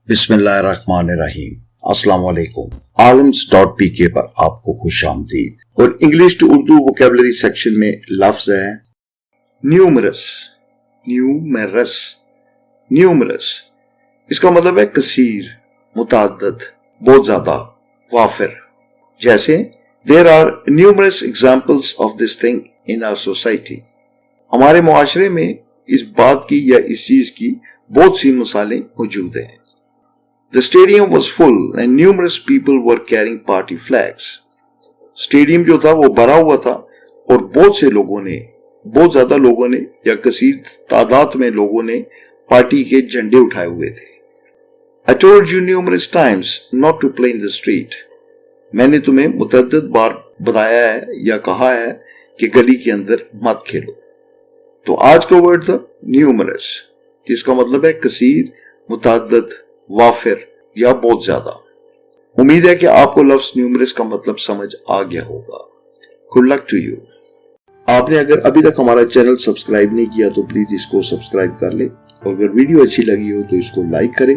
बिस्मिल्लाहिर्रहमानिर्रहीम। अस्सलाम वालेकुम। आलम्स.pk पर आपको खुश आमदीद। और English to Urdu vocabulary section में लफ्ज है न्यूमरस। न्यूमरस न्यूमरस इसका मतलब है कसीर, मुतअद्दिद, बहुत ज्यादा, वाफिर। जैसे there are numerous examples of this thing in our society. हमारे मुआशरे में इस बात की या इस चीज की बहुत सी मिसालें मौजूद हैं। The stadium was full and numerous people were carrying party flags. Stadium जो था वो भरा हुआ था और बहुत से लोगों ने, बहुत ज्यादा लोगों ने या कसीर तादाद में लोगों ने पार्टी के झंडे उठाए हुए थे। I told you numerous times not to play in the street. मैंने तुम्हें मुतअद्दिद बार बताया है या कहा है कि गली के अंदर मत खेलो। तो आज का वर्ड था न्यूमरस, जिसका मतलब है कसीर, मुतअद्दिद, वाफिर या बहुत ज्यादा। उम्मीद है कि आपको लफ्ज न्यूमरस का मतलब समझ आ गया होगा। Good luck to you. आपने अगर अभी तक हमारा चैनल सब्सक्राइब नहीं किया तो प्लीज इसको सब्सक्राइब कर ले और अगर वीडियो अच्छी लगी हो तो इसको लाइक करें।